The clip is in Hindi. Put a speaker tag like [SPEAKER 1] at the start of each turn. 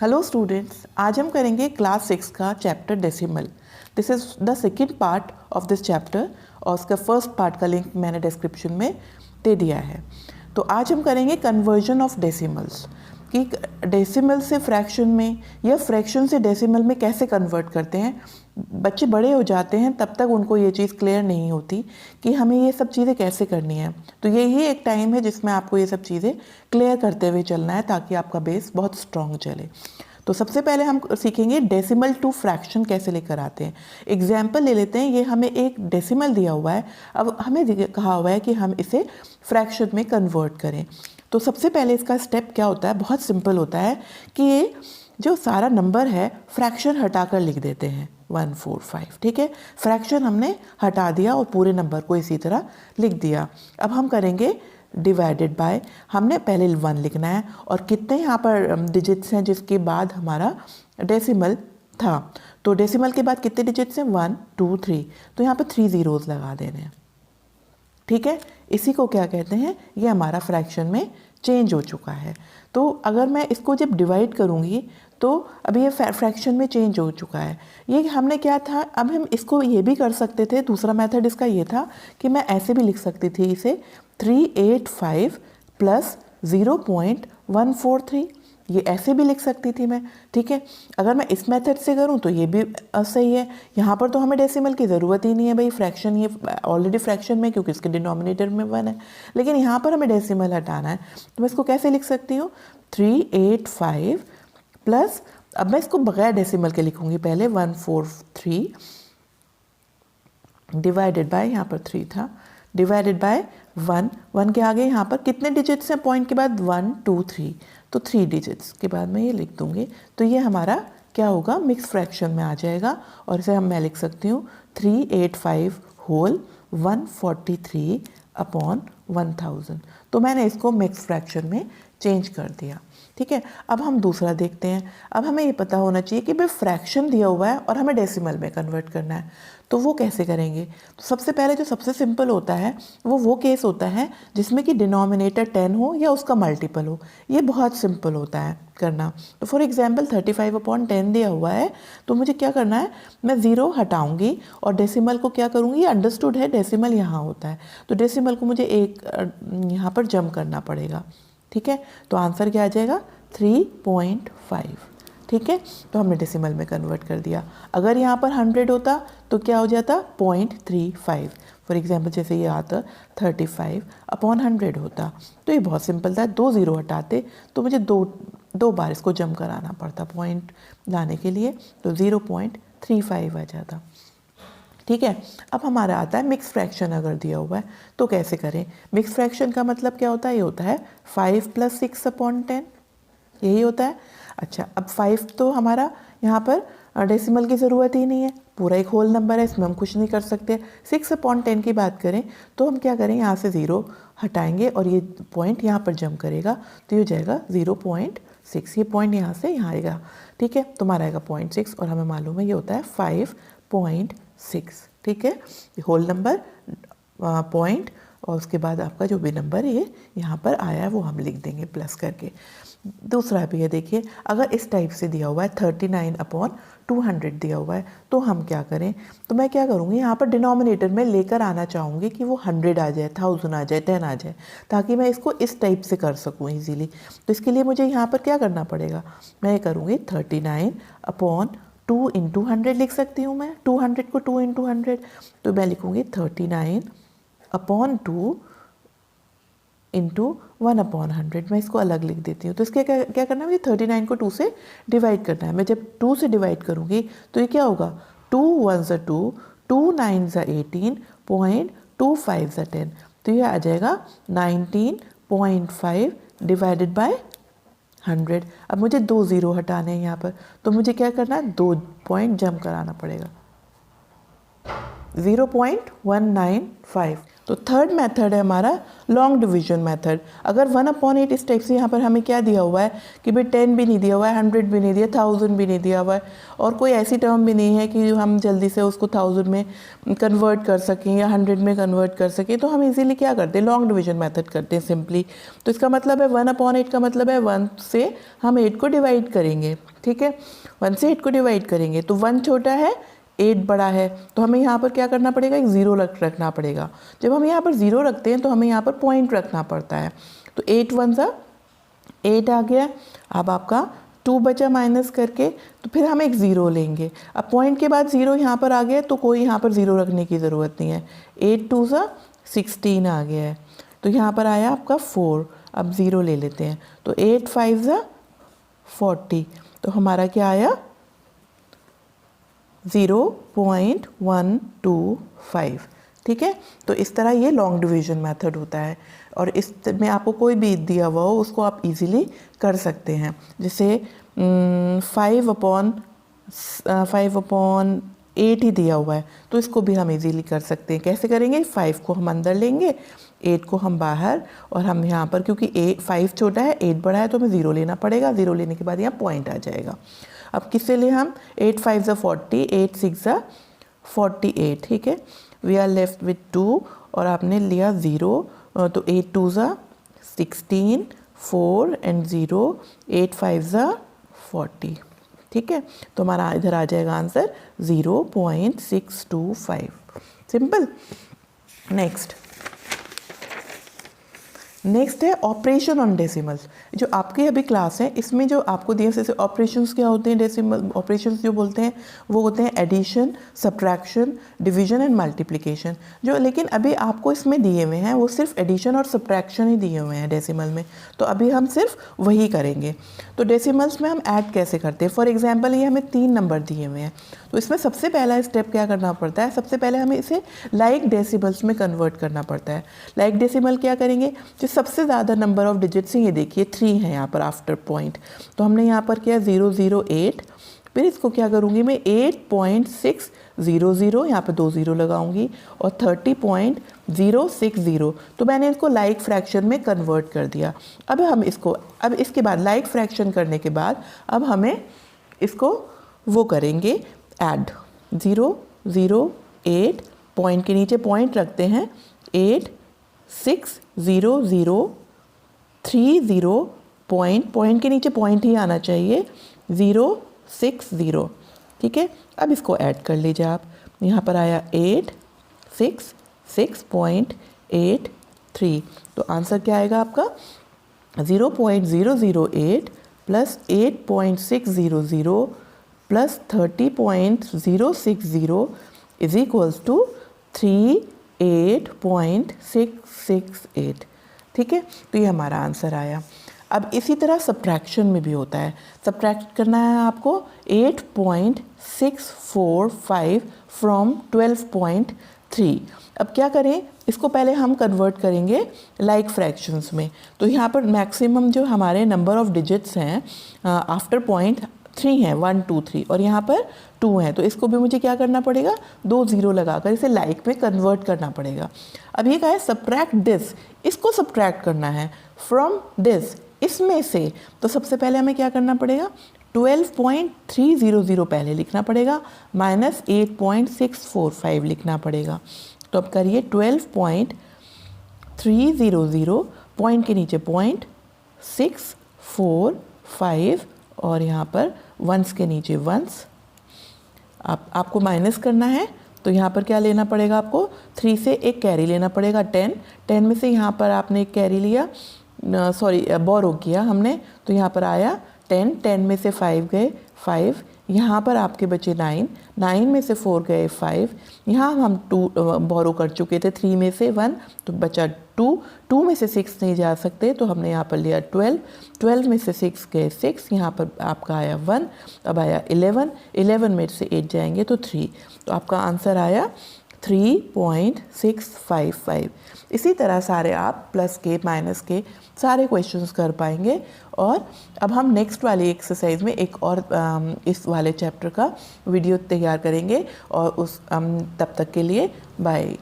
[SPEAKER 1] हेलो स्टूडेंट्स, आज हम करेंगे क्लास 6 का chapter decimal. This is the second part of this chapter और उसका फर्स्ट पार्ट का लिंक मैंने डिस्क्रिप्शन में दे दिया है। तो आज हम करेंगे कन्वर्जन ऑफ डेसिमल्स कि डेसिमल से फ्रैक्शन में या फ्रैक्शन से डेसिमल में कैसे कन्वर्ट करते हैं। बच्चे बड़े हो जाते हैं तब तक उनको ये चीज़ क्लियर नहीं होती कि हमें ये सब चीज़ें कैसे करनी है। तो यही एक टाइम है जिसमें आपको ये सब चीज़ें क्लियर करते हुए चलना है ताकि आपका बेस बहुत स्ट्रॉन्ग चले। तो सबसे पहले हम सीखेंगे डेसिमल टू फ्रैक्शन कैसे लेकर आते हैं। एग्जाम्पल ले लेते हैं, ये हमें एक डेसिमल दिया हुआ है, अब हमें कहा हुआ है कि हम इसे फ्रैक्शन में कन्वर्ट करें। तो सबसे पहले इसका स्टेप क्या होता है, बहुत सिंपल होता है कि ये जो सारा नंबर है फ्रैक्शन हटाकर लिख देते हैं 145। ठीक है, फ्रैक्शन हमने हटा दिया और पूरे नंबर को इसी तरह लिख दिया। अब हम करेंगे डिवाइडेड बाय, हमने पहले 1 लिखना है और कितने यहाँ पर डिजिट्स हैं जिसके बाद हमारा डेसिमल था। तो डेसिमल के बाद कितने डिजिट्स हैं, 1 2 3, तो यहाँ पर 3 ज़ीरोज़ लगा देने हैं। ठीक है, इसी को क्या कहते हैं, ये हमारा फ्रैक्शन में चेंज हो चुका है। तो अगर मैं इसको जब डिवाइड करूँगी तो अभी ये फ्रैक्शन में चेंज हो चुका है। ये हमने क्या था, अब हम इसको ये भी कर सकते थे, दूसरा मेथड इसका ये था कि मैं ऐसे भी लिख सकती थी इसे 385 प्लस 0.143, ये ऐसे भी लिख सकती थी मैं। ठीक है, अगर मैं इस मेथड से करूं तो ये भी सही है। यहाँ पर तो हमें डेसिमल की ज़रूरत ही नहीं है भाई, फ्रैक्शन ये ऑलरेडी फ्रैक्शन में क्योंकि इसके डिनोमिनेटर में 1 है, लेकिन यहाँ पर हमें डेसिमल हटाना है। तो मैं इसको कैसे लिख सकती हूँ, 385 प्लस, अब मैं इसको बगैर डेसिमल के लिखूंगी, पहले 143 डिवाइडेड बाय, यहाँ पर 3 था, डिवाइडेड बाय 1 के आगे यहाँ पर कितने डिजिट्स हैं पॉइंट के बाद, 1 2 3, तो 3 डिजिट्स के बाद मैं ये लिख दूंगी। तो ये हमारा क्या होगा, मिक्स फ्रैक्शन में आ जाएगा और इसे मैं लिख सकती हूँ 385 होल 143 अपॉन 1000। तो मैंने इसको मिक्स फ्रैक्शन में चेंज कर दिया। ठीक है, अब हम दूसरा देखते हैं। अब हमें ये पता होना चाहिए कि भाई फ्रैक्शन दिया हुआ है और हमें डेसिमल में कन्वर्ट करना है, तो वो कैसे करेंगे। तो सबसे पहले जो सबसे सिंपल होता है वो केस होता है जिसमें कि डिनोमिनेटर 10 हो या उसका मल्टीपल हो। ये बहुत सिंपल होता है करना। तो फॉर एग्जांपल 35/10 दिया हुआ है, तो मुझे क्या करना है, मैं 0 हटाऊंगी और डेसिमल को क्या करूँगी, अंडरस्टूड है डेसिमल यहाँ होता है, तो डेसिमल को मुझे एक यहाँ पर जम करना पड़ेगा। ठीक है, तो आंसर क्या आ जाएगा, 3.5। ठीक है, तो हमने डेसिमल में कन्वर्ट कर दिया। अगर यहाँ पर 100 होता तो क्या हो जाता, 0.35। फॉर एग्जांपल जैसे ये आता 35/100 होता। तो ये बहुत सिंपल था, 2 ज़ीरो हटाते तो मुझे दो बार इसको जम कराना पड़ता पॉइंट लाने के लिए, तो 0.35 आ जाता। ठीक है, अब हमारा आता है मिक्स फ्रैक्शन। अगर दिया हुआ है तो कैसे करें। मिक्स फ्रैक्शन का मतलब क्या होता है, ये होता है 5 + 6/10, यही होता है। अच्छा, अब 5 तो हमारा यहाँ पर डेसिमल की ज़रूरत ही नहीं है, पूरा एक होल नंबर है, इसमें हम कुछ नहीं कर सकते। 6/10 की बात करें तो हम क्या करें, यहाँ से 0 हटाएंगे और ये पॉइंट यहाँ पर जम करेगा, तो ये हो जाएगा 0.6। ये पॉइंट यहाँ से यहाँ आएगा। ठीक है, तो हमारा आएगा 0.6 और हमें मालूम है ये होता है 5.6। ठीक है, होल नंबर पॉइंट और उसके बाद आपका जो भी नंबर ये यहाँ पर आया है वो हम लिख देंगे प्लस करके। दूसरा भी है, देखिए अगर इस टाइप से दिया हुआ है 39/200 दिया हुआ है, तो हम क्या करें, तो मैं क्या करूँगी, यहाँ पर डिनोमिनेटर में लेकर आना चाहूँगी कि वो 100 आ जाए, 1000 आ जाए, 10 आ जाए, ताकि मैं इसको इस टाइप से कर सकूँ ईजीली। तो इसके लिए मुझे यहाँ पर क्या करना पड़ेगा, मैं ये करूँगी 39/2 × 100 लिख सकती हूँ मैं, 200 को 2 × 100, तो मैं लिखूँगी 39/2 × 1/100। मैं इसको अलग लिख देती हूँ। तो इसके क्या करना है, मुझे 39 को 2 से डिवाइड करना है। मैं जब 2 से डिवाइड करूँगी तो ये क्या होगा, 2 1 = 2, 2 9 = 18, 0.25 = 10, तो ये आ जाएगा 19.5 डिवाइडेड बाय 100। अब मुझे 2 ज़ीरो हटाने हैं यहाँ पर, तो मुझे क्या करना है, 2 पॉइंट जम कराना पड़ेगा, 0.195 तो थर्ड मेथड है हमारा लॉन्ग डिवीजन मेथड। अगर 1/8 इस टाइप से यहाँ पर हमें क्या दिया हुआ है कि भाई 10 भी नहीं दिया हुआ है, 100 भी नहीं दिया, 1000 भी नहीं दिया हुआ है, और कोई ऐसी टर्म भी नहीं है कि हम जल्दी से उसको 1000 में कन्वर्ट कर सकें या 100 में कन्वर्ट कर सकें, तो हम इजीली क्या करते हैं, लॉन्ग डिवीजन मेथड करते हैं सिंपली। तो इसका मतलब है 1/8 का मतलब है 1 से हम 8 को डिवाइड करेंगे, ठीक है, 1 से 8 को डिवाइड करेंगे। तो 1 छोटा है, 8 बड़ा है, तो हमें यहाँ पर क्या करना पड़ेगा, एक ज़ीरो रखना पड़ेगा। जब हम यहाँ पर ज़ीरो रखते हैं तो हमें यहाँ पर पॉइंट रखना पड़ता है। तो 8 1 सा 8 आ गया। अब आपका 2 बचा माइनस करके, तो फिर हम एक ज़ीरो लेंगे। अब पॉइंट के बाद ज़ीरो यहाँ पर आ गया, तो कोई यहाँ पर ज़ीरो रखने की ज़रूरत नहीं है। 8 2 सा 16 आ गया है, तो यहाँ पर आया आपका 4। अब ज़ीरो ले लेते हैं, तो 8 5 सा 40, तो हमारा क्या आया 0.125, ठीक है। तो इस तरह ये लॉन्ग डिवीजन मेथड होता है, और इसमें आपको कोई भी दिया हुआ हो उसको आप इजीली कर सकते हैं। जैसे 5/8 ही दिया हुआ है, तो इसको भी हम इजीली कर सकते हैं। कैसे करेंगे, 5 को हम अंदर लेंगे, 8 को हम बाहर, और हम यहाँ पर क्योंकि 5 छोटा है 8 बड़ा है, तो हमें ज़ीरो लेना पड़ेगा। ज़ीरो लेने के बाद यहाँ पॉइंट आ जाएगा। अब किससे ले हम, 8 5 ज़ा 40, 8 6 ज़ा 48, ठीक है। वी आर लेफ्ट विथ 2, और आपने लिया 0, तो 8 2 ज़ा 16, 4 एंड 0, 8 5 ज़ा 40, ठीक है। तो हमारा इधर आ जाएगा आंसर 0.625, सिंपल। नेक्स्ट है ऑपरेशन ऑन डेसिमल्स। जो आपकी अभी क्लास है इसमें जो आपको दिए जैसे ऑपरेशंस क्या होते हैं, डेसिमल ऑपरेशंस जो बोलते हैं वो होते हैं addition, subtraction, division and multiplication. जो लेकिन अभी आपको इसमें दिए हुए हैं वो सिर्फ एडिशन और सब्ट्रैक्शन ही दिए हुए हैं डेसिमल में, तो अभी हम सिर्फ वही करेंगे। तो डेसिमल्स में हम ऐड कैसे करते हैं, फॉर एग्जाम्पल ये हमें 3 नंबर दिए हुए हैं, तो इसमें सबसे पहला स्टेप क्या करना पड़ता है, सबसे पहले हमें इसे लाइक डेसिमल्स में कन्वर्ट करना पड़ता है। लाइक डेसिमल क्या करेंगे, जो सबसे ज़्यादा नंबर ऑफ डिजिट्स हैं, ये देखिए 3 है यहाँ पर आफ्टर पॉइंट, तो हमने यहाँ पर किया 008, फिर इसको क्या करूँगी मैं 8.600, यहाँ पर 2 ज़ीरो लगाऊंगी, और 30.060, तो मैंने इसको लाइक फ्रैक्शन में कन्वर्ट कर दिया। अब हम इसको, अब इसके बाद लाइक फ्रैक्शन करने के बाद अब हमें इसको वो करेंगे ऐड, 008, पॉइंट के नीचे पॉइंट रखते हैं, 860030, पॉइंट के नीचे पॉइंट ही आना चाहिए, 060, ठीक है। अब इसको ऐड कर लीजिए आप, यहाँ पर आया 866.83, तो आंसर क्या आएगा आपका 0.008 plus 8.600 plus 30.060 is equals to 38.668, ठीक है। तो ये हमारा आंसर आया। अब इसी तरह सब्ट्रैक्शन में भी होता है, सब्ट्रैक्ट करना है आपको 8.645 फ्रॉम 12.3। अब क्या करें, इसको पहले हम कन्वर्ट करेंगे लाइक फ्रैक्शंस में। तो यहाँ पर मैक्सिमम जो हमारे नंबर ऑफ डिजिट्स हैं आफ्टर पॉइंट 3 हैं, 1 2 3, और यहाँ पर 2 हैं, तो इसको भी मुझे क्या करना पड़ेगा, 2 ज़ीरो लगाकर इसे लाइक में कन्वर्ट करना पड़ेगा। अब ये कहा है सब्ट्रैक्ट दिस, इसको सब्ट्रैक्ट करना है फ्रॉम दिस, इसमें से। तो सबसे पहले हमें क्या करना पड़ेगा, 12.300 पहले लिखना पड़ेगा, माइनस 8.645 लिखना पड़ेगा। तो अब करिए 12.300, पॉइंट के नीचे पॉइंट 645, और यहाँ पर वंस के नीचे वंस। आपको माइनस करना है, तो यहाँ पर क्या लेना पड़ेगा आपको, 3 से एक कैरी लेना पड़ेगा, 10 में से यहाँ पर आपने एक कैरी लिया, बोरो किया हमने, तो यहाँ पर आया 10 में से 5 गए 5, यहाँ पर आपके बचे 9 में से 4 गए 5, यहाँ हम 2 बोरो कर चुके थे, 3 में से 1, तो बचा 2 में से 6 नहीं जा सकते, तो हमने यहाँ पर लिया 12 में से 6 गए 6, यहाँ पर आपका आया 1, अब आया 11 में से 8 जाएंगे तो 3, तो आपका आंसर आया 3.655। इसी तरह सारे आप प्लस के माइनस के सारे क्वेश्चंस कर पाएंगे। और अब हम नेक्स्ट वाली एक्सरसाइज में एक और इस वाले चैप्टर का वीडियो तैयार करेंगे, और तब तक के लिए बाय।